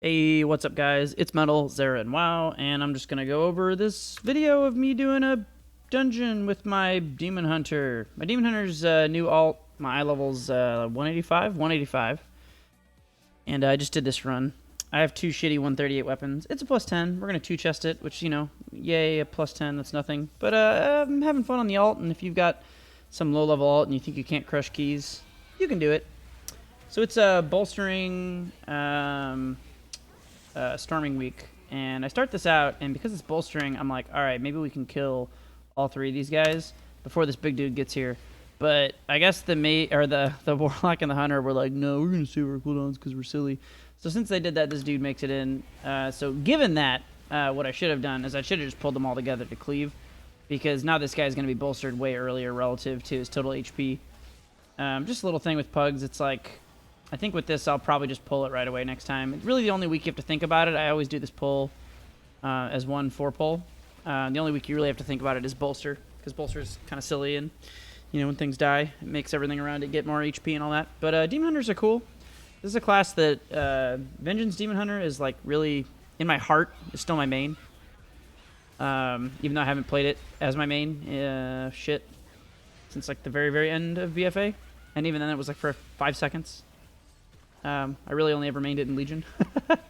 Hey, what's up guys? It's Metal, Zara, and WoW, and I'm just gonna go over this video of me doing a dungeon with my Demon Hunter. My Demon Hunter's new alt, my eye level's 185, and I just did this run. I have two shitty 138 weapons. It's a plus 10. We're gonna two chest it, which, you know, yay, a plus 10, that's nothing. But I'm having fun on the alt, and if you've got some low level alt and you think you can't crush keys, you can do it. So it's bolstering Storming Week, and I start this out, and because it's bolstering, I'm like, all right, maybe we can kill all three of these guys before this big dude gets here. But I guess the Warlock and the Hunter were like, no, we're gonna save our cooldowns because we're silly. So since they did that, this dude makes it in. So given that, what I should have done is I should have just pulled them all together to cleave, because now this guy's gonna be bolstered way earlier relative to his total HP. Just a little thing with pugs, it's like, I think with this, I'll probably just pull it right away next time. It's really the only week you have to think about it. I always do this pull as 1-4 pull. The only week you really have to think about it is bolster, because bolster is kind of silly, and you know, when things die, it makes everything around it get more HP and all that. But Demon Hunters are cool. This is a class that Vengeance Demon Hunter is like really in my heart. It's still my main, even though I haven't played it as my main since like the very end of BFA, and even then it was like for 5 seconds. I really only ever mained it in Legion. But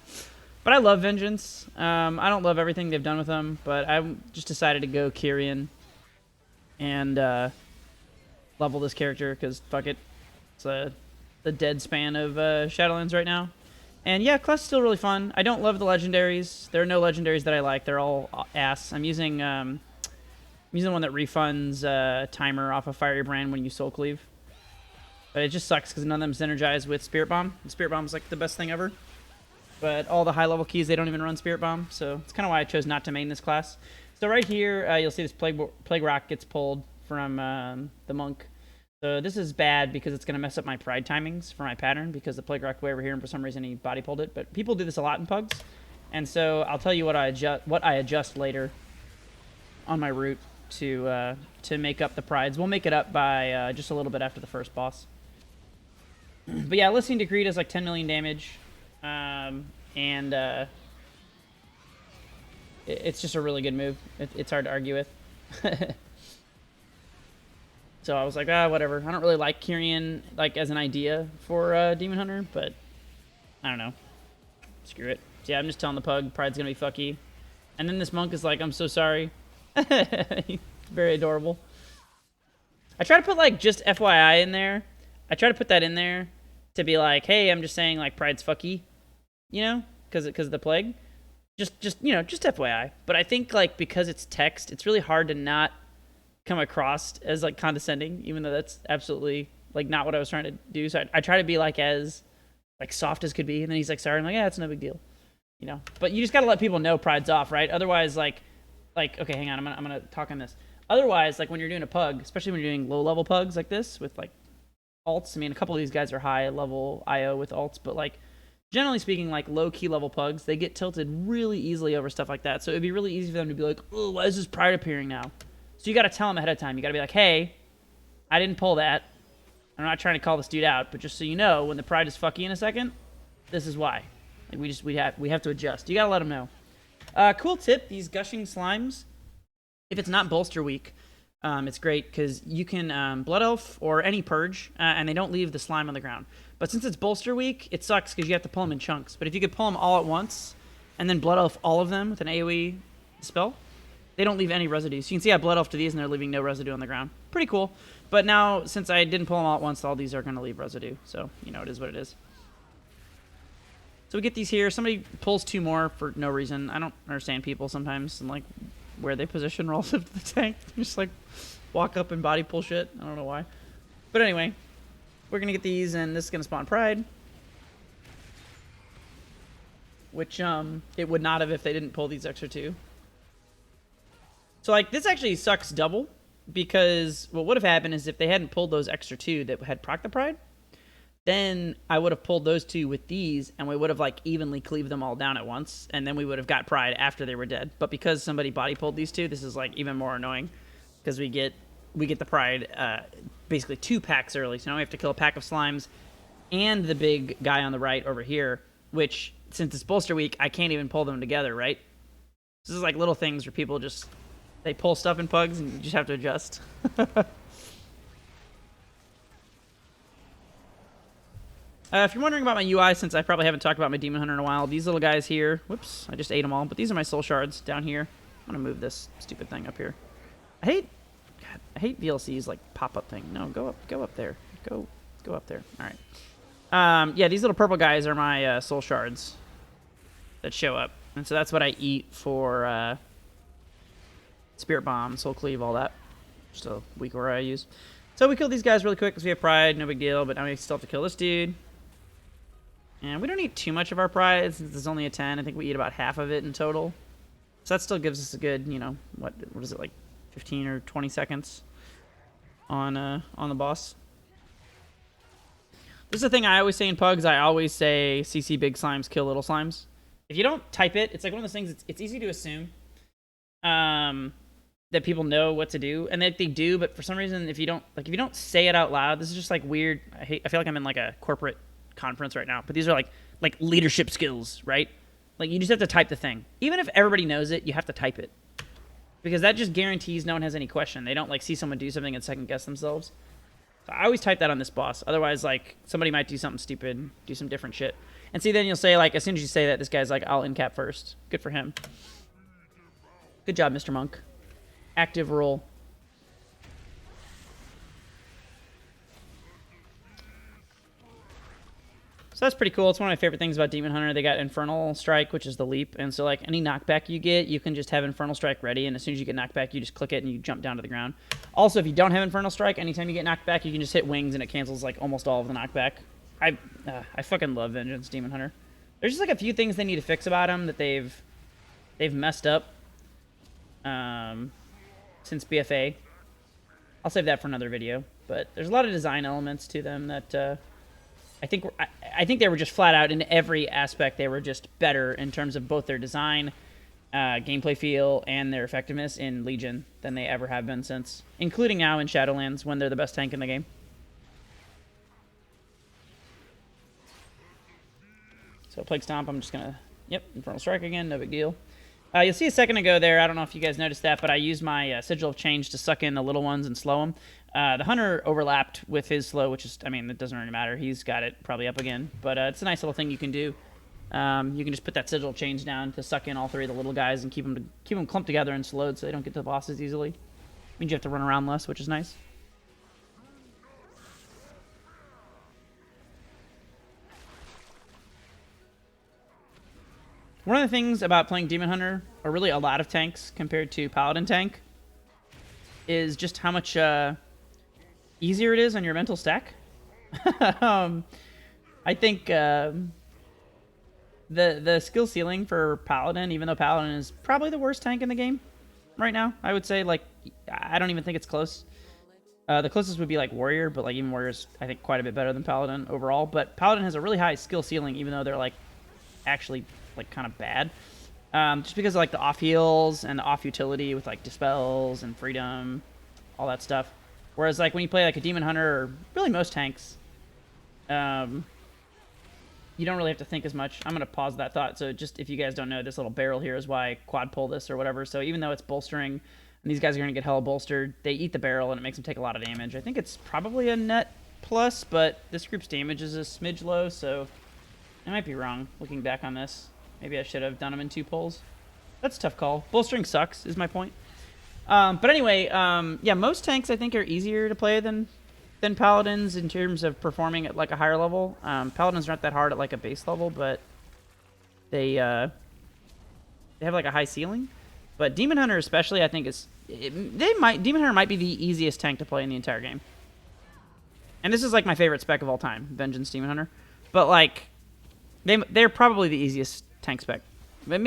I love Vengeance. I don't love everything they've done with them, but I just decided to go Kyrian and level this character, because fuck it. It's the dead span of Shadowlands right now. And yeah, class is still really fun. I don't love the legendaries. There are no legendaries that I like. They're all ass. I'm using one that refunds timer off of Fiery Brand when you soul cleave. But it just sucks because none of them synergize with Spirit Bomb. And Spirit Bomb is like the best thing ever. But all the high level keys, they don't even run Spirit Bomb. So it's kind of why I chose not to main this class. So right here, you'll see this Plague Rock gets pulled from the Monk. So this is bad because it's going to mess up my Pride timings for my pattern, because the Plague Rock way over here, and for some reason he body pulled it. But people do this a lot in PUGs. And so I'll tell you what I adjust later on my route to make up the Prides. We'll make it up by just a little bit after the first boss. But yeah, Listening Decree does like 10 million damage, it's just a really good move. It's hard to argue with. So I was like, whatever. I don't really like Kyrian like as an idea for Demon Hunter, but I don't know. Screw it. So yeah, I'm just telling the pug, Pride's gonna be fucky. And then this monk is like, I'm so sorry. He's very adorable. I try to put like just FYI in there. I try to put that in there to be like, hey, I'm just saying like Pride's fucky, you know, because of the plague. Just you know, just FYI. But I think like because it's text, it's really hard to not come across as like condescending, even though that's absolutely like not what I was trying to do. So I try to be like as like soft as could be, and then he's like, sorry. I'm like, yeah, it's no big deal, you know. But you just gotta let people know Pride's off, right? Otherwise, like okay, hang on, I'm gonna talk on this. Otherwise, like when you're doing a pug, especially when you're doing low level pugs like this with like alts. I mean, a couple of these guys are high level IO with alts, but like generally speaking, like low key level pugs, they get tilted really easily over stuff like that. So it'd be really easy for them to be like, oh, why is this Pride appearing now? So you got to tell them ahead of time. You got to be like, hey, I didn't pull that. I'm not trying to call this dude out, but just so you know, when the Pride is fucky in a second, this is why. Like we have to adjust. You got to let them know. Cool tip: these gushing slimes, if it's not bolster week, it's great because you can Blood Elf or any purge, and they don't leave the slime on the ground. But since it's bolster week, it sucks because you have to pull them in chunks. But if you could pull them all at once, and then Blood Elf all of them with an AoE spell, they don't leave any residue. So you can see I Blood Elf to these, and they're leaving no residue on the ground. Pretty cool. But now, since I didn't pull them all at once, all these are going to leave residue. So, you know, it is what it is. So we get these here. Somebody pulls two more for no reason. I don't understand people sometimes, and like where they position relative to the tank. Just like walk up and body pull shit. I don't know why. But anyway, we're going to get these, and this is going to spawn Pride. Which it would not have if they didn't pull these extra two. So like this actually sucks double, because what would have happened is if they hadn't pulled those extra two that had proc the Pride, then I would have pulled those two with these, and we would have like evenly cleaved them all down at once, and then we would have got Pride after they were dead. But because somebody body pulled these two, this is like even more annoying, because we get the Pride basically 2 packs early. So now we have to kill a pack of slimes and the big guy on the right over here, which since it's bolster week, I can't even pull them together, right? This is like little things where people just, they pull stuff in pugs and you just have to adjust. If you're wondering about my UI, since I probably haven't talked about my Demon Hunter in a while, these little guys here, whoops, I just ate them all, but these are my soul shards down here. I'm gonna move this stupid thing up here. I hate VLC's like pop-up thing. No, go up there. Go up there. All right. Yeah, these little purple guys are my soul shards that show up, and so that's what I eat for Spirit Bomb, Soul Cleave, all that. Just a weak aura I use. So we killed these guys really quick because we have pride, no big deal. But now we still have to kill this dude. And we don't eat too much of our pride since it's only a 10. I think we eat about half of it in total. So that still gives us a good, you know, what is it, like 15 or 20 seconds on the boss. This is the thing I always say in pugs. I always say CC big slimes, kill little slimes. If you don't type it, it's like one of those things, it's easy to assume that people know what to do. And they do, but for some reason, if you don't say it out loud, this is just like weird. I feel like I'm in like a corporate conference right now, but these are like leadership skills, right? Like you just have to type the thing. Even if everybody knows it, you have to type it. Because that just guarantees no one has any question. They don't like see someone do something and second guess themselves. So I always type that on this boss. Otherwise, like somebody might do something stupid, do some different shit. And see, then you'll say like, as soon as you say that, this guy's like, I'll incap first. Good for him. Good job, Mr. Monk. Active role. So that's pretty cool. It's one of my favorite things about Demon Hunter. They got Infernal Strike, which is the leap. And so, like, any knockback you get, you can just have Infernal Strike ready. And as soon as you get knocked back, you just click it and you jump down to the ground. Also, if you don't have Infernal Strike, anytime you get knocked back, you can just hit wings and it cancels, like, almost all of the knockback. I fucking love Vengeance Demon Hunter. There's just, like, a few things they need to fix about him that they've messed up since BFA. I'll save that for another video. But there's a lot of design elements to them that... I think they were just flat out in every aspect. They were just better in terms of both their design, gameplay feel, and their effectiveness in Legion than they ever have been since, including now in Shadowlands when they're the best tank in the game. So Plague Stomp, I'm just gonna, Infernal Strike again, no big deal. You'll see a second ago there, I don't know if you guys noticed that, but I used my Sigil of Change to suck in the little ones and slow them. The Hunter overlapped with his slow, which is, I mean, it doesn't really matter. He's got it probably up again. But it's a nice little thing you can do. You can just put that Sigil of Change down to suck in all three of the little guys and keep them clumped together and slowed so they don't get to the bosses easily. Means you have to run around less, which is nice. One of the things about playing Demon Hunter, or really a lot of tanks compared to Paladin tank, is just how much easier it is on your mental stack. I think the skill ceiling for Paladin, even though Paladin is probably the worst tank in the game right now, I would say, like, I don't even think it's close. The closest would be like Warrior, but like even Warrior's, I think, quite a bit better than Paladin overall. But Paladin has a really high skill ceiling, even though they're like actually like kind of bad, just because of like the off heals and the off utility with like dispels and freedom, all that stuff. Whereas like when you play like a Demon Hunter or really most tanks, you don't really have to think as much. I'm gonna pause that thought. So just if you guys don't know, this little barrel here is why I quad pull this or whatever. So even though it's bolstering and these guys are gonna get hella bolstered, they eat the barrel and it makes them take a lot of damage. I think it's probably a net plus, but this group's damage is a smidge low, so I might be wrong looking back on this. Maybe I should have done them in 2 pulls. That's a tough call. Bolstering sucks, is my point. But anyway, yeah, most tanks I think are easier to play than Paladins in terms of performing at like a higher level. Paladins aren't that hard at like a base level, but they have like a high ceiling. But Demon Hunter especially, I think Demon Hunter might be the easiest tank to play in the entire game. And this is like my favorite spec of all time, Vengeance Demon Hunter. But like, they're probably the easiest tank spec. But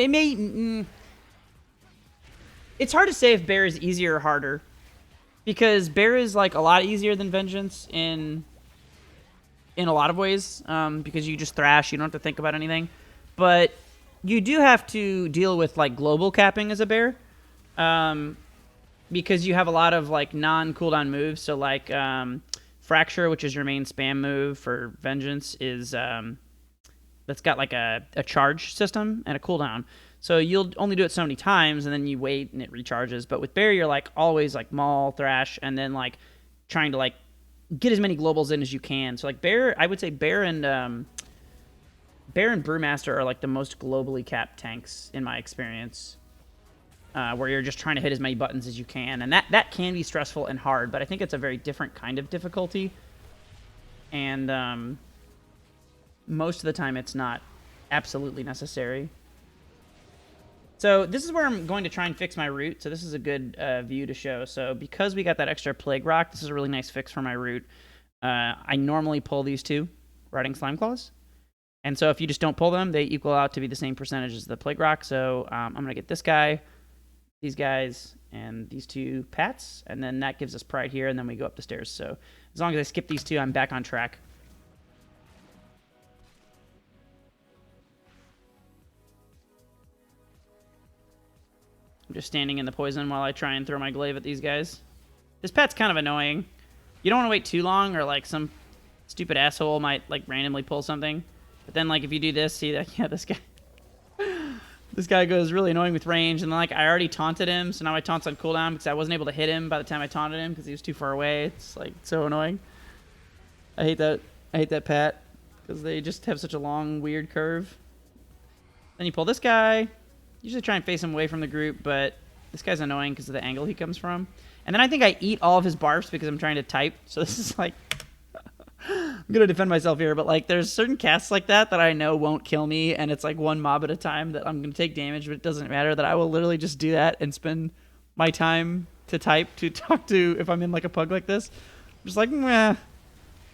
it's hard to say if Bear is easier or harder, because Bear is like a lot easier than Vengeance in a lot of ways, because you just thrash, you don't have to think about anything. But you do have to deal with like global capping as a Bear, because you have a lot of like non-cooldown moves. So like Fracture, which is your main spam move for Vengeance, is that's got like a charge system and a cooldown. So you'll only do it so many times, and then you wait and it recharges. But with Bear, you're like always like Maul, Thrash, and then like trying to like get as many globals in as you can. So like Bear, I would say Bear and Brewmaster are like the most globally capped tanks in my experience, where you're just trying to hit as many buttons as you can, and that can be stressful and hard. But I think it's a very different kind of difficulty, and most of the time it's not absolutely necessary. So this is where I'm going to try and fix my root. So this is a good view to show. So because we got that extra Plague Rock, this is a really nice fix for my root. I normally pull these two Rotting Slime Claws. And so if you just don't pull them, they equal out to be the same percentage as the Plague Rock. So I'm going to get this guy, these guys, and these two Pats. And then that gives us Pride here, and then we go up the stairs. So as long as I skip these two, I'm back on track. I'm just standing in the poison while I try and throw my glaive at these guys. This pet's kind of annoying. You don't want to wait too long, or like some stupid asshole might like randomly pull something. But then like if you do this, see that, yeah, this guy goes really annoying with range, and then like I already taunted him, so now my taunt's on cooldown because I wasn't able to hit him by the time I taunted him because he was too far away. It's like so annoying. I hate that pat because they just have such a long weird curve. Then you pull this guy. Usually try and face him away from the group, but this guy's annoying because of the angle he comes from. And then I think I eat all of his barfs because I'm trying to type. So this is like... I'm going to defend myself here, but like there's certain casts like that I know won't kill me, and it's like one mob at a time that I'm going to take damage, but it doesn't matter, that I will literally just do that and spend my time to type, to talk to, if I'm in like a pug like this. I'm just like, meh,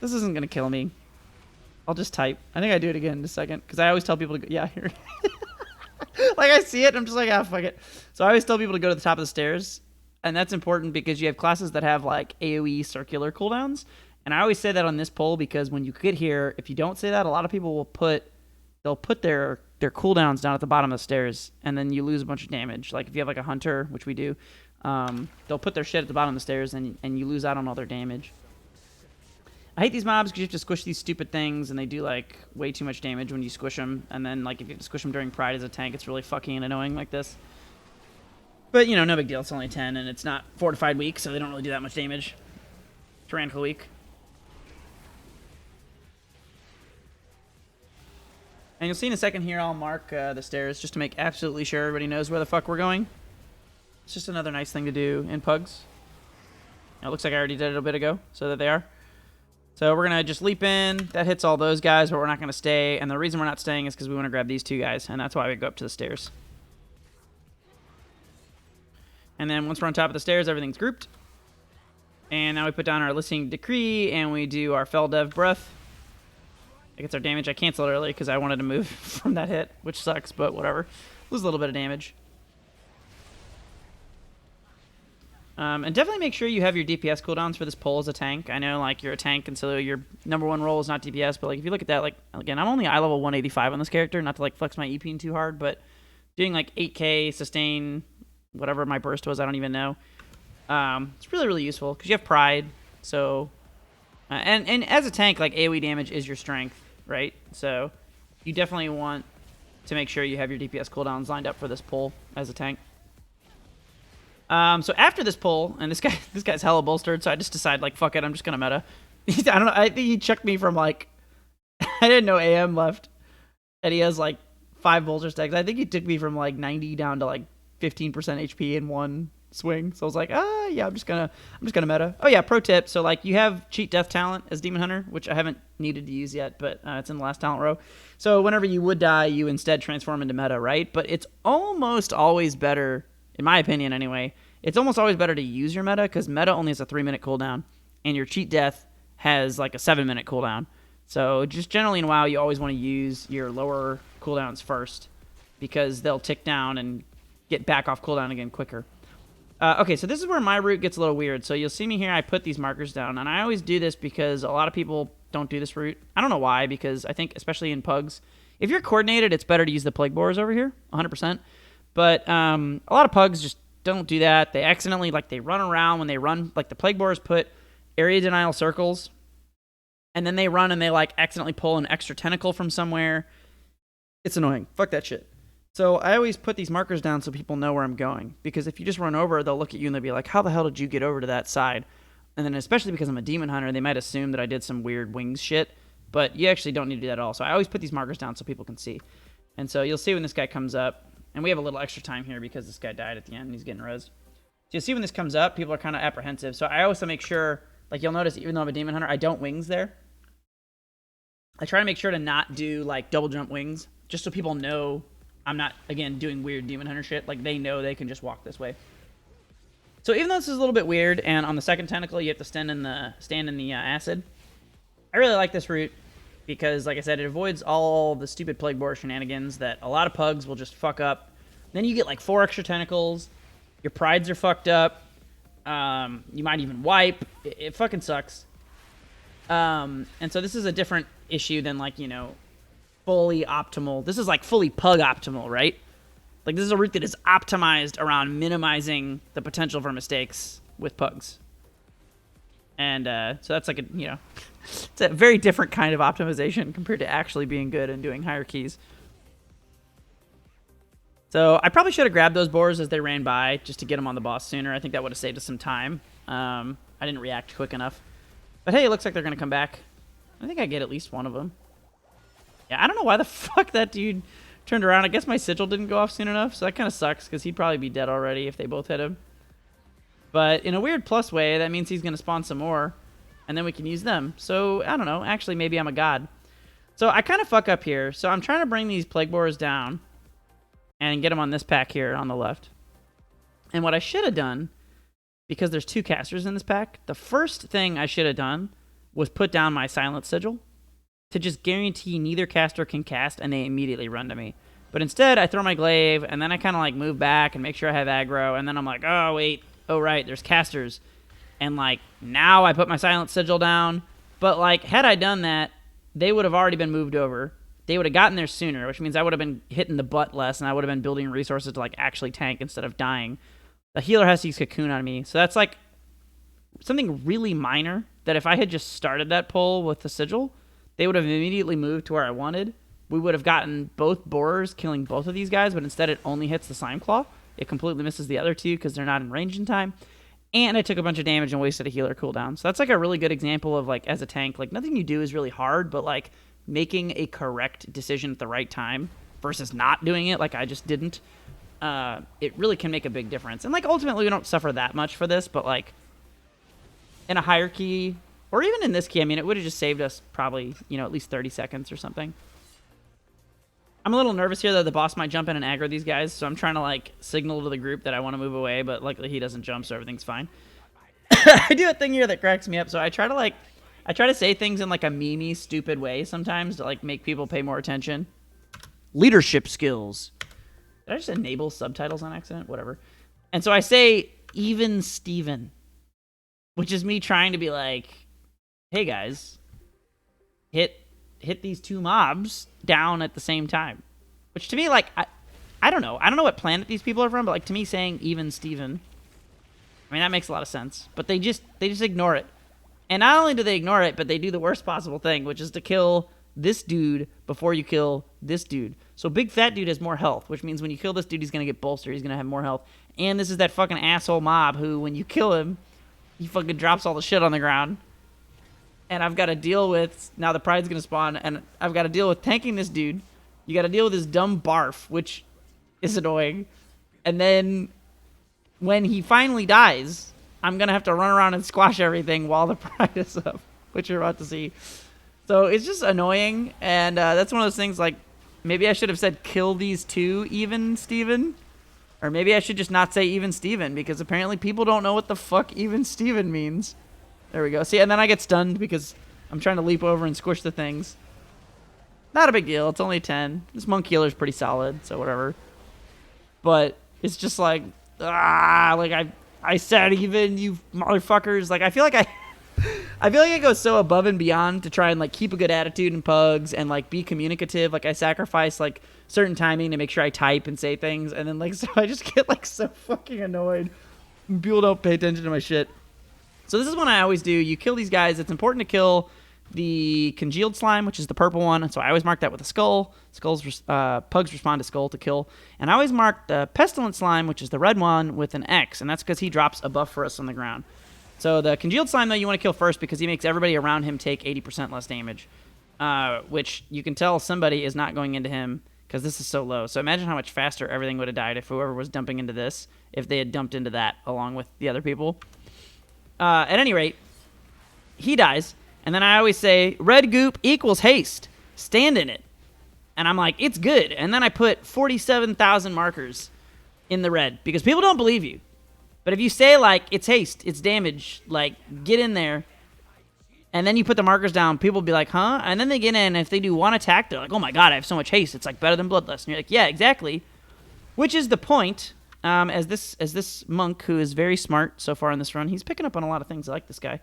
this isn't going to kill me. I'll just type. I think I do it again in a second, because I always tell people to go... Yeah, here... Like I see it and I'm just like, ah, fuck it. So I always tell people to go to the top of the stairs, and that's important because you have classes that have like AoE circular cooldowns, and I always say that on this poll because when you get here, if you don't say that, a lot of people will put their cooldowns down at the bottom of the stairs, and then you lose a bunch of damage. Like if you have like a hunter, which we do, they'll put their shit at the bottom of the stairs, and you lose out on all their damage. I hate these mobs because you have to squish these stupid things, and they do like way too much damage when you squish them. And then like if you have to squish them during Pride as a tank, it's really fucking annoying like this. But you know, no big deal. It's only 10, and it's not fortified weak, so they don't really do that much damage. Tyrannical weak. And you'll see in a second here, I'll mark the stairs just to make absolutely sure everybody knows where the fuck we're going. It's just another nice thing to do in PUGs. It looks like I already did it a bit ago, so that they are. So we're going to just leap in. That hits all those guys, but we're not going to stay. And the reason we're not staying is because we want to grab these two guys, and that's why we go up to the stairs. And then once we're on top of the stairs, everything's grouped. And now we put down our Listening Decree, and we do our Fell Dev Breath. It gets our damage. I canceled early because I wanted to move from that hit, which sucks, but whatever. Lose a little bit of damage. And definitely make sure you have your DPS cooldowns for this pull as a tank. I know, like, you're a tank, and so your number one role is not DPS, but, like, if you look at that, like, again, I'm only eye level 185 on this character, not to, like, flex my EP too hard, but doing, like, 8k, sustain, whatever my burst was, I don't even know. It's really, really useful, because you have Pride, so... and as a tank, like, AoE damage is your strength, right? So you definitely want to make sure you have your DPS cooldowns lined up for this pull as a tank. So after this pull, and this guy's hella bolstered, so I just decided, like, fuck it, I'm just gonna meta. I don't know, I think he chucked me from, like, I didn't know AM left, and he has, like, 5 bolster stacks. I think he took me from, like, 90 down to, like, 15% HP in one swing. So I was like, yeah, I'm just gonna meta. Oh yeah, pro tip, so, like, you have cheat death talent as Demon Hunter, which I haven't needed to use yet, but it's in the last talent row. So whenever you would die, you instead transform into meta, right? But it's almost always better, in my opinion anyway, it's almost always better to use your meta, because meta only has a 3-minute cooldown, and your cheat death has like a 7-minute cooldown. So just generally in WoW, you always want to use your lower cooldowns first, because they'll tick down and get back off cooldown again quicker. Okay, so this is where my route gets a little weird. So you'll see me here, I put these markers down, and I always do this because a lot of people don't do this route. I don't know why, because I think, especially in PUGs, if you're coordinated, it's better to use the Plague Borers over here, 100%. But a lot of PUGs just don't do that. They accidentally, like, they run around when they run, like, the Plague Borers put area denial circles, and then they run and they, like, accidentally pull an extra tentacle from somewhere, It's annoying. Fuck that shit. So I always put these markers down so people know where I'm going. Because if you just run over, they'll look at you and they'll be like, how the hell did you get over to that side? And then especially because I'm a demon hunter, they might assume that I did some weird wings shit. But you actually don't need to do that at all. So I always put these markers down so people can see. And so you'll see when this guy comes up. And we have a little extra time here because this guy died at the end and he's getting rezzed. So you'll see when this comes up, people are kind of apprehensive. So I also make sure, like you'll notice, even though I'm a demon hunter, I don't wings there. I try to make sure to not do like double jump wings, just so people know I'm not, again, doing weird demon hunter shit. Like they know they can just walk this way. So even though this is a little bit weird, and on the second tentacle you have to stand in the acid, I really like this route because, like I said, it avoids all the stupid plague boar shenanigans that a lot of pugs will just fuck up. Then you get like 4 extra tentacles. Your prides are fucked up. You might even wipe. It fucking sucks. And so this is a different issue than like, you know, fully optimal. This is like fully pug optimal, right? Like this is a route that is optimized around minimizing the potential for mistakes with pugs. And so that's like a, you know, it's a very different kind of optimization compared to actually being good and doing higher keys. So I probably should have grabbed those boars as they ran by just to get them on the boss sooner. I think that would have saved us some time. I didn't react quick enough. But hey, it looks like they're going to come back. I think I get at least one of them. Yeah, I don't know why the fuck that dude turned around. I guess my sigil didn't go off soon enough, so that kind of sucks because he'd probably be dead already if they both hit him. But in a weird plus way, that means he's going to spawn some more, and then we can use them. So, I don't know. Actually, maybe I'm a god. So, I kind of fuck up here. So, I'm trying to bring these plague boars down and get them on this pack here on the left. And what I should have done, because there's 2 casters in this pack, the first thing I should have done was put down my silent sigil to just guarantee neither caster can cast and they immediately run to me. But instead, I throw my glaive, and then I kind of like move back and make sure I have aggro, and then I'm like, oh, wait. Oh, right, there's casters. And, like, now I put my silent sigil down. But, like, had I done that, they would have already been moved over. They would have gotten there sooner, which means I would have been hitting the butt less, and I would have been building resources to, like, actually tank instead of dying. The healer has to use Cocoon on me. So that's, like, something really minor that if I had just started that pull with the sigil, they would have immediately moved to where I wanted. We would have gotten both borers killing both of these guys, but instead it only hits the Slime Claw. It completely misses the other 2 because they're not in range in time. And I took a bunch of damage and wasted a healer cooldown. So that's like a really good example of, like, as a tank, like, nothing you do is really hard, but, like, making a correct decision at the right time versus not doing it like I just didn't, it really can make a big difference. And, like, ultimately we don't suffer that much for this, but, like, in a higher key, or even in this key, I mean, it would have just saved us probably, you know, at least 30 seconds or something. I'm a little nervous here that the boss might jump in and aggro these guys, so I'm trying to, like, signal to the group that I want to move away, but luckily he doesn't jump, so everything's fine. I do a thing here that cracks me up, so I try to say things in, like, a meme-y, stupid way sometimes to, like, make people pay more attention. Leadership skills. Did I just enable subtitles on accident? Whatever. And so I say, even Steven, which is me trying to be like, hey, guys, hit these 2 mobs down at the same time. Which to me, like, I don't know. I don't know what planet these people are from, but, like, to me saying even Steven, I mean, that makes a lot of sense. But they just ignore it. And not only do they ignore it, but they do the worst possible thing, which is to kill this dude before you kill this dude. So big fat dude has more health, which means when you kill this dude, he's going to get bolstered. He's going to have more health. And this is that fucking asshole mob who, when you kill him, he fucking drops all the shit on the ground. And I've got to deal with, now the pride's going to spawn, and I've got to deal with tanking this dude. You got to deal with his dumb barf, which is annoying. And then when he finally dies, I'm going to have to run around and squash everything while the pride is up, which you're about to see. So it's just annoying, and that's one of those things, like, maybe I should have said kill these 2 even Steven. Or maybe I should just not say even Steven, because apparently people don't know what the fuck even Steven means. There we go. See, and then I get stunned because I'm trying to leap over and squish the things. Not a big deal. It's only 10. This monk healer's pretty solid, so whatever. But it's just like, like I said even, you motherfuckers. Like, I feel like I go so above and beyond to try and, like, keep a good attitude in pugs and, like, be communicative. Like, I sacrifice, like, certain timing to make sure I type and say things. And then, like, so I just get, like, so fucking annoyed. People don't pay attention to my shit. So this is what I always do. You kill these guys. It's important to kill the congealed slime, which is the purple one, so I always mark that with a skull. Pugs respond to skull to kill. And I always mark the pestilent slime, which is the red one, with an X, and that's because he drops a buff for us on the ground. So the congealed slime, though, you want to kill first because he makes everybody around him take 80% less damage, which you can tell somebody is not going into him because this is so low. So imagine how much faster everything would have died if whoever was dumping into this, if they had dumped into that along with the other people. At any rate, he dies. And then I always say, red goop equals haste. Stand in it. And I'm like, it's good. And then I put 47,000 markers in the red because people don't believe you. But if you say, like, it's haste, it's damage, like, get in there, and then you put the markers down, people will be like, huh? And then they get in, and if they do one attack, they're like, oh my god, I have so much haste. It's, like, better than Bloodlust. And you're like, yeah, exactly. Which is the point, as this monk, who is very smart so far in this run, he's picking up on a lot of things. I like this guy.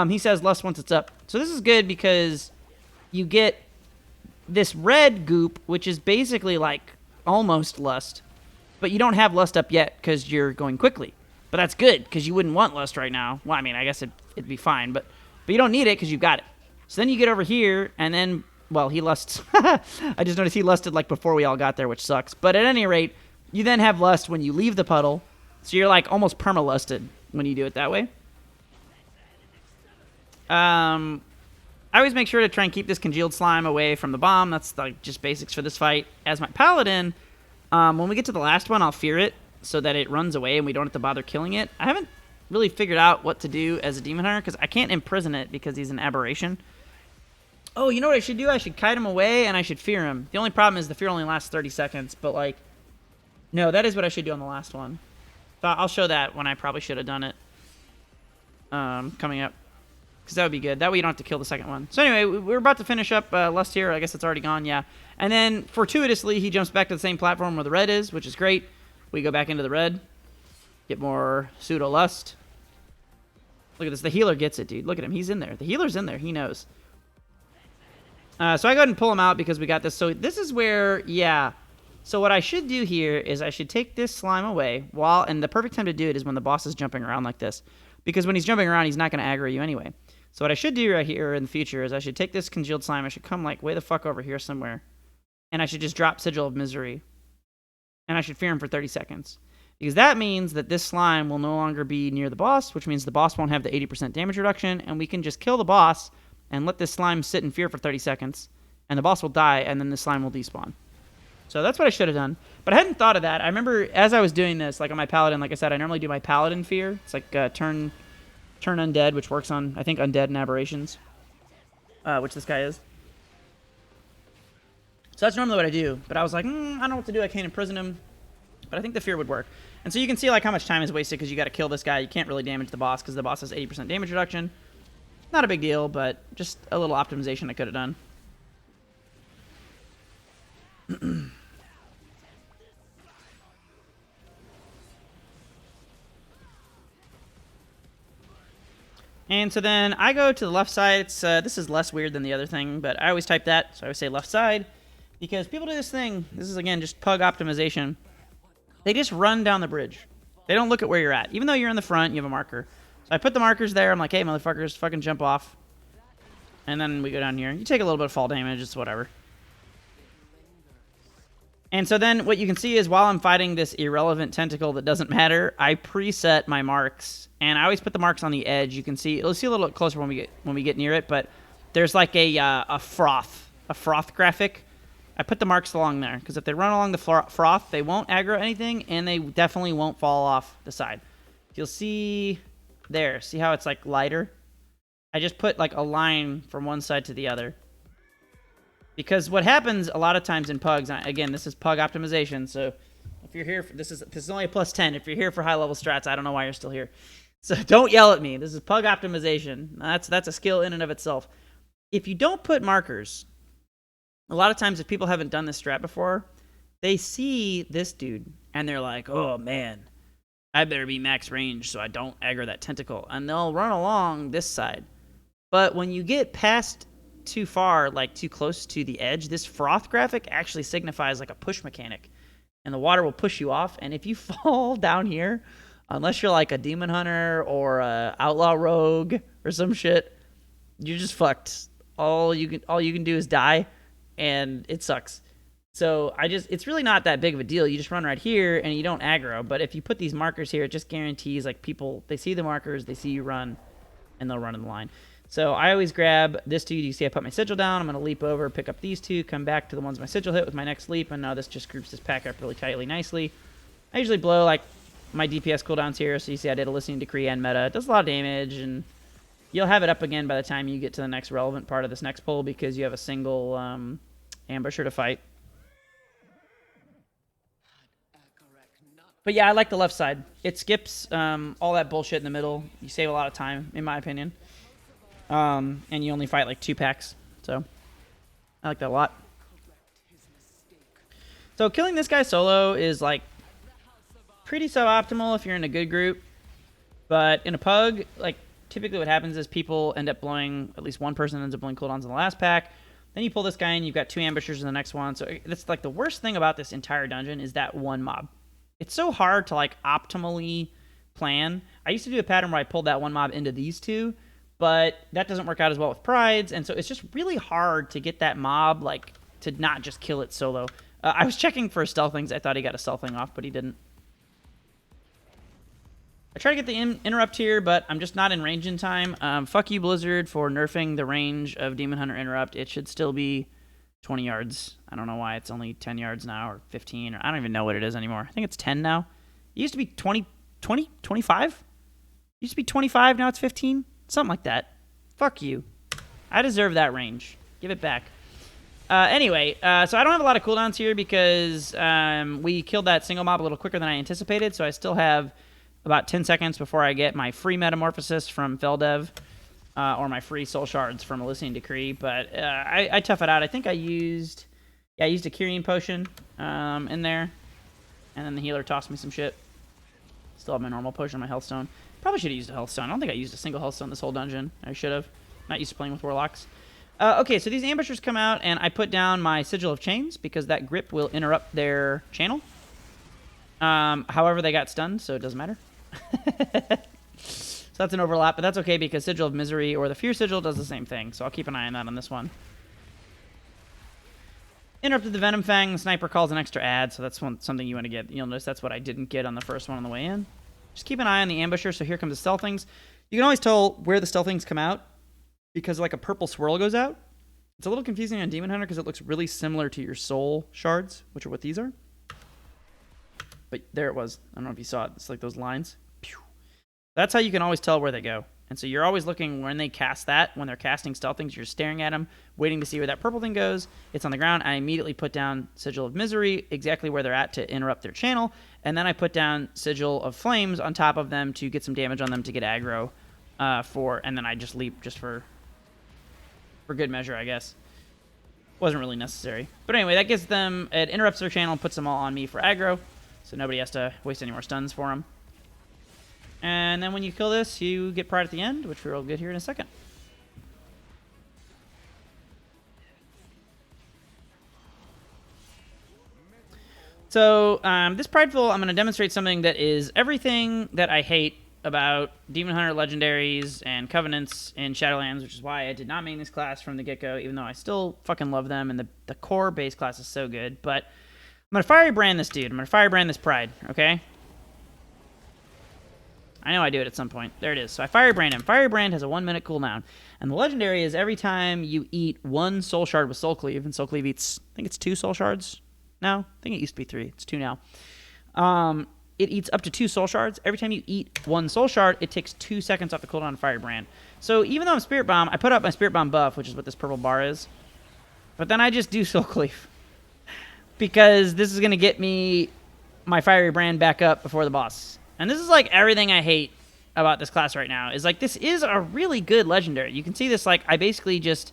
He says lust once it's up. So this is good because you get this red goop, which is basically like almost lust, but you don't have lust up yet because you're going quickly. But that's good because you wouldn't want lust right now. Well, I mean, I guess it'd be fine, but you don't need it because you've got it. So then you get over here, and then, well, he lusts. I just noticed he lusted like before we all got there, which sucks. But at any rate, you then have lust when you leave the puddle. So you're like almost perma-lusted when you do it that way. I always make sure to try and keep this congealed slime away from the bomb. That's like just basics for this fight. As my paladin, when we get to the last one, I'll fear it so that it runs away and we don't have to bother killing it. I haven't really figured out what to do as a demon hunter because I can't imprison it because he's an aberration. Oh, you know what I should do? I should kite him away and I should fear him. The only problem is the fear only lasts 30 seconds, but like, no, that is what I should do on the last one. So I'll show that when I probably should have done it coming up. Because that would be good. That way you don't have to kill the second one. So anyway, we're about to finish up Lust here. I guess it's already gone, yeah. And then, fortuitously, he jumps back to the same platform where the red is, which is great. We go back into the red. Get more pseudo-Lust. Look at this. The healer gets it, dude. Look at him. He's in there. The healer's in there. He knows. So I go ahead and pull him out because we got this. So this is where, yeah. So what I should do here is I should take this slime away and the perfect time to do it is when the boss is jumping around like this. Because when he's jumping around, he's not going to aggro you anyway. So what I should do right here in the future is I should take this congealed slime. I should come like way the fuck over here somewhere. And I should just drop Sigil of Misery. And I should fear him for 30 seconds. Because that means that this slime will no longer be near the boss, which means the boss won't have the 80% damage reduction. And we can just kill the boss and let this slime sit in fear for 30 seconds. And the boss will die, and then the slime will despawn. So that's what I should have done. But I hadn't thought of that. I remember as I was doing this, like on my paladin, like I said, I normally do my paladin fear. It's like turn undead, which works on, I think, undead and aberrations, which this guy is. So that's normally what I do. But I was like, I don't know what to do. I can't imprison him. But I think the fear would work. And so you can see like how much time is wasted because you got to kill this guy. You can't really damage the boss because the boss has 80% damage reduction. Not a big deal, but just a little optimization I could have done. And so then I go to the left side. It's this is less weird than the other thing, but I always type that, so I always say left side. Because people do this thing, this is again just PUG optimization. They just run down the bridge. They don't look at where you're at. Even though you're in the front, you have a marker. So I put the markers there, I'm like, hey motherfuckers, fucking jump off. And then we go down here. You take a little bit of fall damage, it's whatever. And so then what you can see is while I'm fighting this irrelevant tentacle that doesn't matter, I preset my marks. And I always put the marks on the edge. You can see, you'll see a little bit closer when we get near it, but there's like a froth graphic. I put the marks along there, because if they run along the froth, they won't aggro anything, and they definitely won't fall off the side. You'll see there, see how it's like lighter? I just put like a line from one side to the other. Because what happens a lot of times in PUGs, again, this is PUG optimization, so if you're here, this is only a +10. If you're here for high-level strats, I don't know why you're still here. So don't yell at me. This is PUG optimization. That's a skill in and of itself. If you don't put markers, a lot of times if people haven't done this strat before, they see this dude, and they're like, oh, man, I better be max range so I don't aggro that tentacle. And they'll run along this side. But when you get past too far, like too close to the edge, this froth graphic actually signifies like a push mechanic. And the water will push you off. And if you fall down here, unless you're like a demon hunter or a outlaw rogue or some shit, you're just fucked. all you can do is die, and it sucks. So it's really not that big of a deal. You just run right here and you don't aggro. But if you put these markers here, it just guarantees like people, they see the markers, they see you run, and they'll run in the line. So I always grab this two. You see I put my sigil down. I'm going to leap over, pick up these two, come back to the ones my sigil hit with my next leap, and now this just groups this pack up really tightly, nicely. I usually blow like my DPS cooldowns here. So you see I did a Listening Decree and meta. It does a lot of damage, and you'll have it up again by the time you get to the next relevant part of this next pull because you have a single ambusher to fight. But yeah, I like the left side. It skips all that bullshit in the middle. You save a lot of time, in my opinion. And you only fight like 2 packs. So, I like that a lot. So, killing this guy solo is like pretty suboptimal if you're in a good group. But in a PUG, like typically what happens is people end up blowing, at least one person ends up blowing cooldowns in the last pack. Then you pull this guy in, you've got 2 ambushers in the next one. So, that's like the worst thing about this entire dungeon is that one mob. It's so hard to like optimally plan. I used to do a pattern where I pulled that one mob into these 2, but that doesn't work out as well with prides, and so it's just really hard to get that mob like to not just kill it solo. I was checking for stealthings. I thought he got a stealthing off, but he didn't. I try to get the interrupt here, but I'm just not in range in time. Fuck you, Blizzard, for nerfing the range of Demon Hunter interrupt. It should still be 20 yards. I don't know why it's only 10 yards now, or 15, or I don't even know what it is anymore. I think it's 10 now. It used to be 20, 25? It used to be 25, now it's 15? Something like that. Fuck you. I deserve that range. Give it back. Anyway, so I don't have a lot of cooldowns here because we killed that single mob a little quicker than I anticipated, so I still have about 10 seconds before I get my free Metamorphosis from Feldev. Or my free soul shards from a Listening Decree, but I tough it out. I think I used a Kyrian potion in there, and then the healer tossed me some shit. Still have my normal potion on my health stone. Probably should have used a health stone. I don't think I used a single health stone this whole dungeon. I should have. Not used to playing with warlocks. Okay, so these ambushers come out, and I put down my Sigil of Chains because that grip will interrupt their channel. However, they got stunned, so it doesn't matter. So that's an overlap, but that's okay because Sigil of Misery or the Fear Sigil does the same thing, so I'll keep an eye on that on this one. Interrupted the Venom Fang. The Sniper calls an extra add, so that's something you want to get. You'll notice that's what I didn't get on the first one on the way in. Just keep an eye on the Ambusher, so here comes the Stealthings. You can always tell where the Stealthings come out because like a purple swirl goes out. It's a little confusing on Demon Hunter because it looks really similar to your Soul Shards, which are what these are. But there it was. I don't know if you saw it. It's like those lines. That's how you can always tell where they go. And so you're always looking when they cast that, when they're casting Stealthings, you're staring at them, waiting to see where that purple thing goes. It's on the ground. I immediately put down Sigil of Misery, exactly where they're at to interrupt their channel. And then I put down Sigil of Flames on top of them to get some damage on them to get aggro and then I just leap just for good measure, I guess. Wasn't really necessary. But anyway, that gives them, it interrupts their channel and puts them all on me for aggro. So nobody has to waste any more stuns for them. And then when you kill this, you get pride at the end, which we'll get here in a second. So this Prideful, I'm going to demonstrate something that is everything that I hate about Demon Hunter Legendaries and Covenants in Shadowlands, which is why I did not main this class from the get-go, even though I still fucking love them, and the core base class is so good. But I'm going to firebrand this dude. I'm going to firebrand this Pride, okay? I know I do it at some point. There it is. So I Firebrand him. Firebrand has a 1-minute cooldown. And the legendary is every time you eat 1 soul shard with Soul Cleave, and Soul Cleave eats, I think it's 2 soul shards now. I think it used to be 3. It's 2 now. It eats up to 2 soul shards. Every time you eat 1 soul shard, it takes 2 seconds off the cooldown of Firebrand. So even though I'm Spirit Bomb, I put up my Spirit Bomb buff, which is what this purple bar is. But then I just do Soul Cleave. Because this is going to get me my Fiery Brand back up before the boss. And this is like everything I hate about this class right now. Is like this is a really good legendary. You can see this like I basically just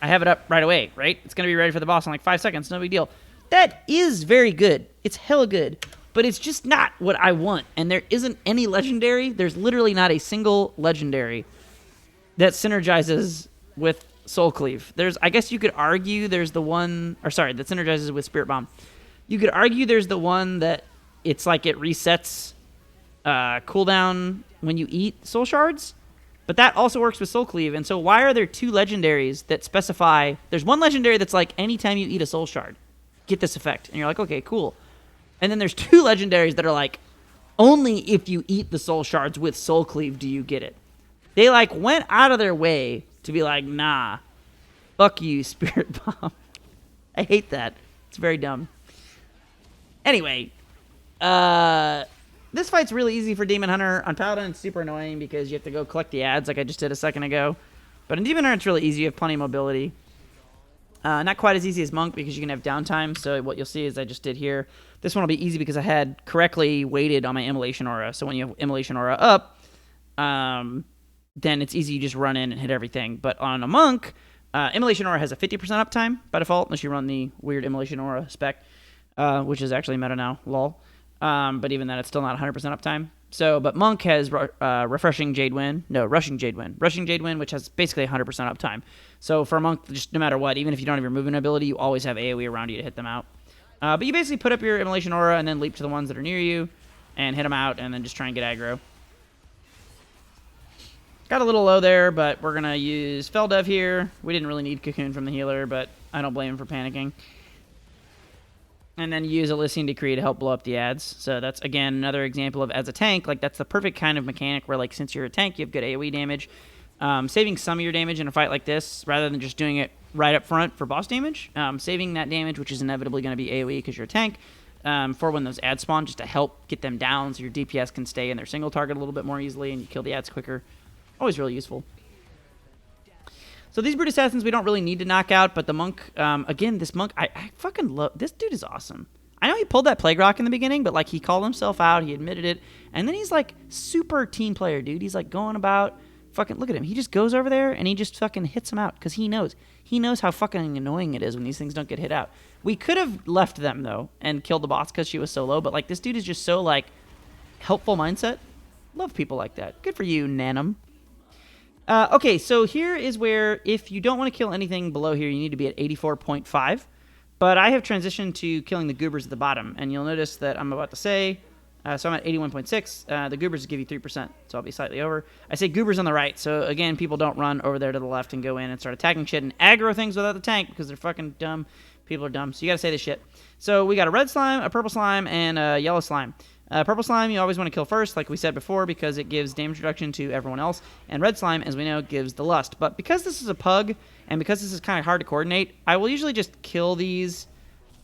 I have it up right away, right? It's going to be ready for the boss in like 5 seconds. No big deal. That is very good. It's hella good. But it's just not what I want. And there isn't any legendary. There's literally not a single legendary that synergizes with Soul Cleave. I guess you could argue there's the one, or sorry, that synergizes with Spirit Bomb. You could argue there's the one that it's like it resets cooldown when you eat soul shards, But that also works with Soul Cleave. And so why are there 2 legendaries that specify... There's one legendary that's like, anytime you eat a soul shard, get this effect. And you're like, okay, cool. And then there's 2 legendaries that are like, only if you eat the soul shards with Soul Cleave do you get it. They like went out of their way to be like, nah, fuck you, Spirit Bomb. I hate that. It's very dumb. Anyway, this fight's really easy for Demon Hunter. On Paladin, it's super annoying because you have to go collect the ads like I just did a second ago. But in Demon Hunter, it's really easy. You have plenty of mobility. Not quite as easy as Monk because you can have downtime. So what you'll see is I just did here. This one will be easy because I had correctly weighted on my Immolation Aura. So when you have Immolation Aura up, then it's easy. You just run in and hit everything. But on a Monk, Immolation Aura has a 50% uptime by default, unless you run the weird Immolation Aura spec, which is actually meta now, lol. But even then, it's still not 100% uptime. So, but Monk has Rushing Jade Wind, which has basically 100% uptime. So for a Monk, just no matter what, even if you don't have your movement ability, you always have AoE around you to hit them out. But you basically put up your Immolation Aura and then leap to the ones that are near you and hit them out and then just try and get aggro. Got a little low there, but we're going to use Feldev here. We didn't really need Cocoon from the healer, but I don't blame him for panicking. And then use Elysian Decree to help blow up the ads. So that's, again, another example of, as a tank, like that's the perfect kind of mechanic where, like, since you're a tank, you have good AoE damage. Saving some of your damage in a fight like this, rather than just doing it right up front for boss damage. Saving that damage, which is inevitably going to be AoE because you're a tank, for when those ads spawn, just to help get them down so your DPS can stay in their single target a little bit more easily and you kill the ads quicker. Always really useful. So these Brute Assassins we don't really need to knock out, but the Monk, again, this Monk, I fucking love, this dude is awesome. I know he pulled that Plague Rock in the beginning, but like he called himself out, he admitted it, and then he's like super team player, dude. He's like going about, fucking, look at him. He just goes over there and he just fucking hits him out because he knows. He knows how fucking annoying it is when these things don't get hit out. We could have left them though and killed the boss because she was so low, but like this dude is just so like helpful mindset. Love people like that. Good for you, Nanum. Okay, so here is where, if you don't want to kill anything below here, you need to be at 84.5. But I have transitioned to killing the goobers at the bottom. And you'll notice that I'm about to say, so I'm at 81.6. The goobers give you 3%, so I'll be slightly over. I say goobers on the right, so again, people don't run over there to the left and go in and start attacking shit and aggro things without the tank because they're fucking dumb. People are dumb, so you gotta say this shit. So we got a red slime, a purple slime, and a yellow slime. Purple slime you always want to kill first, like we said before, because it gives damage reduction to everyone else. And red slime, as we know, gives the lust. But because this is a pug, and because this is kind of hard to coordinate, I will usually just kill these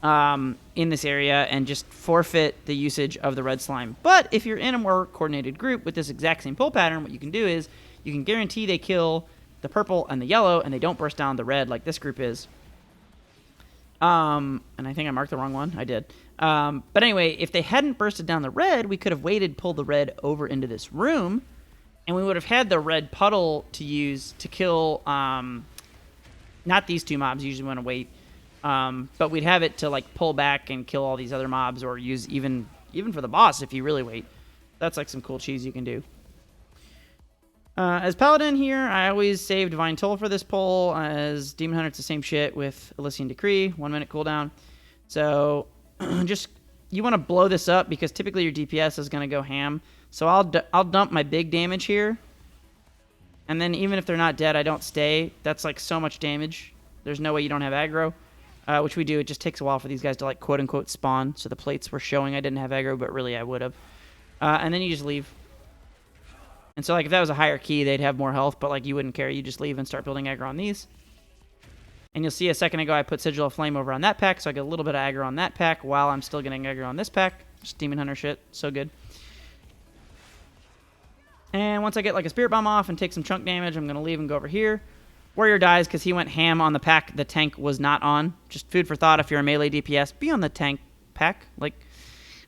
in this area and just forfeit the usage of the red slime. But if you're in a more coordinated group with this exact same pull pattern, what you can do is you can guarantee they kill the purple and the yellow, and they don't burst down the red like this group is. And I think I marked the wrong one. I did. But anyway, if they hadn't bursted down the red, we could have waited, pulled the red over into this room, and we would have had the red puddle to use to kill, not these 2 mobs, you usually want to wait, but we'd have it to like pull back and kill all these other mobs, or use even for the boss if you really wait. That's like some cool cheese you can do. As Paladin here, I always save Divine Toll for this pull. As Demon Hunter, it's the same shit with Elysian Decree, 1 minute cooldown. So just, you want to blow this up because typically your DPS is going to go ham. So I'll dump my big damage here. And then even if they're not dead, I don't stay. That's like so much damage. There's no way you don't have aggro, which we do. It just takes a while for these guys to like quote unquote spawn. So the plates were showing I didn't have aggro, but really I would have. And then you just leave. And so like if that was a higher key, they'd have more health, but like you wouldn't care. You just leave and start building aggro on these. And you'll see a second ago I put Sigil of Flame over on that pack, so I get a little bit of aggro on that pack while I'm still getting aggro on this pack. Just Demon Hunter shit. So good. And once I get like a Spirit Bomb off and take some chunk damage, I'm going to leave and go over here. Warrior dies because he went ham on the pack the tank was not on. Just food for thought if you're a melee DPS. Be on the tank pack. Like,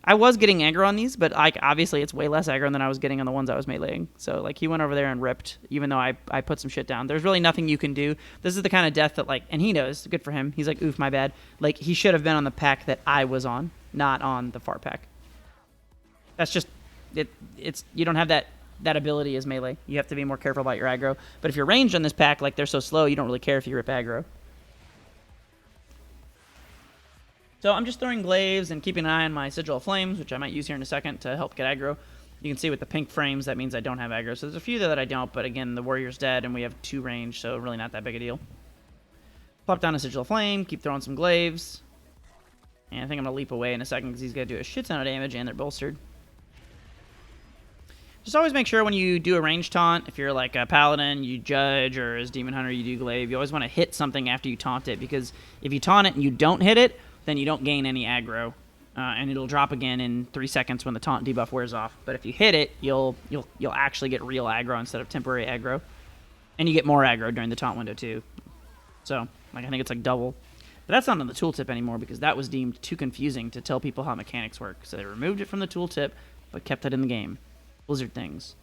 I was getting aggro on these, but like obviously it's way less aggro than I was getting on the ones I was meleeing. So like he went over there and ripped, even though I put some shit down. There's really nothing you can do. This is the kind of death that like, and he knows, good for him. He's like, oof, my bad. Like he should have been on the pack that I was on, not on the far pack. That's just, it's you don't have that ability as melee. You have to be more careful about your aggro. But if you're ranged on this pack, like they're so slow, you don't really care if you rip aggro. So I'm just throwing glaives and keeping an eye on my Sigil of Flames, which I might use here in a second to help get aggro. You can see with the pink frames, that means I don't have aggro. So there's a few there that I don't, but again, the warrior's dead, and we have 2 range, so really not that big a deal. Plop down a Sigil of Flame, keep throwing some glaives. And I think I'm going to leap away in a second because he's going to do a shit ton of damage, and they're bolstered. Just always make sure when you do a range taunt, if you're like a paladin, you judge, or as demon hunter, you do glaive, you always want to hit something after you taunt it, because if you taunt it and you don't hit it, then you don't gain any aggro. And it'll drop again in 3 seconds when the taunt debuff wears off. But if you hit it, you'll actually get real aggro instead of temporary aggro. And you get more aggro during the taunt window too. So, like, I think it's like double. But that's not on the tooltip anymore because that was deemed too confusing to tell people how mechanics work. So they removed it from the tooltip, but kept it in the game. Blizzard things.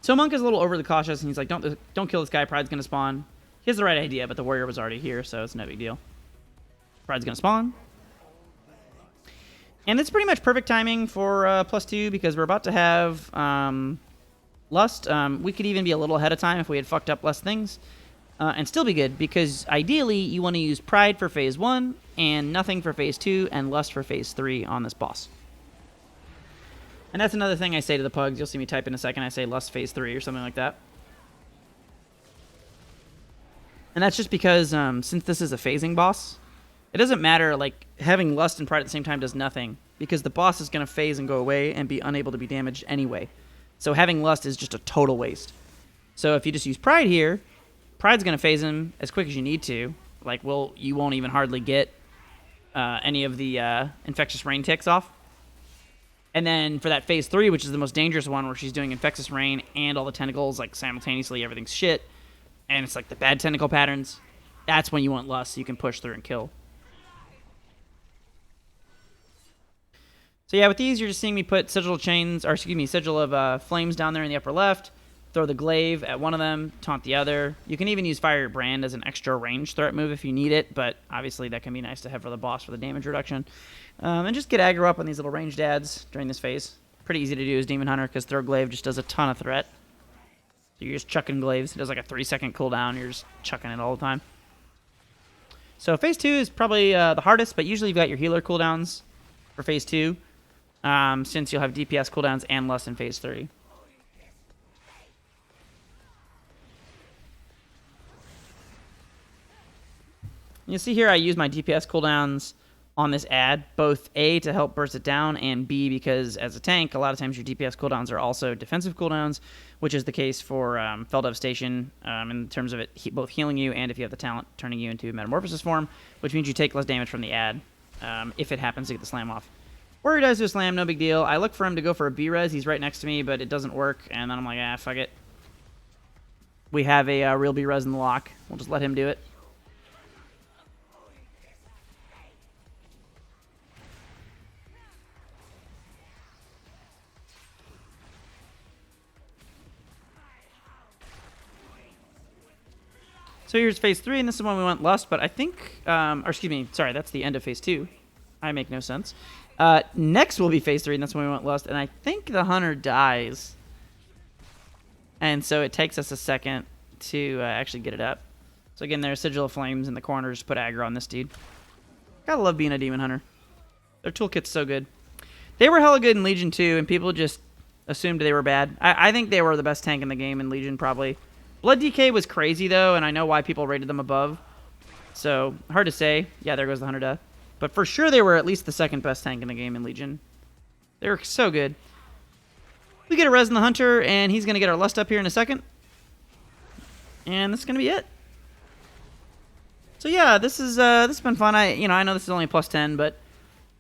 So Monk is a little overly cautious, and he's like, don't kill this guy, Pride's gonna spawn. He has the right idea, but the warrior was already here, so it's no big deal. Pride's gonna spawn. And it's pretty much perfect timing for +2 because we're about to have Lust. We could even be a little ahead of time if we had fucked up less things. And still be good because ideally you want to use Pride for phase 1 and nothing for phase 2 and Lust for phase 3 on this boss. And that's another thing I say to the pugs. You'll see me type in a second. I say Lust phase 3 or something like that. And that's just because since this is a phasing boss, it doesn't matter, like, having Lust and Pride at the same time does nothing, because the boss is going to phase and go away and be unable to be damaged anyway. So having Lust is just a total waste. So if you just use Pride here, Pride's going to phase him as quick as you need to. Like, you won't even hardly get any of the Infectious Rain ticks off. And then for that phase 3, which is the most dangerous one, where she's doing Infectious Rain and all the tentacles, like, simultaneously, everything's shit, and it's like the bad tentacle patterns, that's when you want Lust so you can push through and kill. So yeah, with these, you're just seeing me put Sigil of Flames down there in the upper left, throw the glaive at one of them, taunt the other. You can even use Fire Your Brand as an extra range threat move if you need it, but obviously that can be nice to have for the boss for the damage reduction. And just get aggro up on these little ranged ads during this phase. Pretty easy to do as Demon Hunter because Throw Glaive just does a ton of threat. So you're just chucking glaives. It does like a 3-second cooldown. You're just chucking it all the time. So phase 2 is probably the hardest, but usually you've got your healer cooldowns for phase 2. Since you'll have DPS cooldowns and Lust in phase 3. You see here I use my DPS cooldowns on this ad, both A, to help burst it down, and B, because as a tank, a lot of times your DPS cooldowns are also defensive cooldowns, which is the case for Fell Devastation in terms of it both healing you and if you have the talent, turning you into Metamorphosis form, which means you take less damage from the ad if it happens to get the slam off. Warrior dies to a slam, no big deal. I look for him to go for a B-res. He's right next to me, but it doesn't work. And then I'm like, fuck it. We have a real B-res in the lock. We'll just let him do it. So here's phase 3, and this is when we went Lust, but I think, or excuse me, sorry, that's the end of phase 2. I make no sense. Next will be phase 3, and that's when we went Lust, and I think the hunter dies. And so it takes us a second to actually get it up. So again, there's Sigil of Flames in the corner, just put aggro on this dude. Gotta love being a demon hunter. Their toolkit's so good. They were hella good in Legion too, and people just assumed they were bad. I think they were the best tank in the game in Legion, probably. Blood DK was crazy though, and I know why people rated them above. So, hard to say. Yeah, there goes the hunter death. But for sure they were at least the second best tank in the game in Legion. They were so good. We get a res in the hunter, and he's going to get our Lust up here in a second. And that's going to be it. So yeah, this has been fun. I know this is only a +10, but like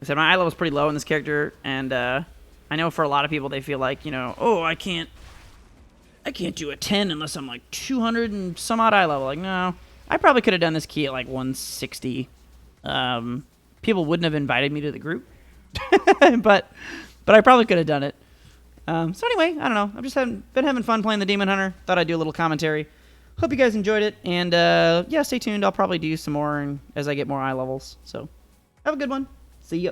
I said, my eye level's pretty low in this character, and I know for a lot of people they feel like, oh, I can't do a 10 unless I'm like 200 and some odd eye level. Like, no, I probably could have done this key at like 160. People wouldn't have invited me to the group, but I probably could have done it. So anyway, I don't know. I've just been having fun playing the Demon Hunter. Thought I'd do a little commentary. Hope you guys enjoyed it, and yeah, stay tuned. I'll probably do some more as I get more eye levels. So have a good one. See ya.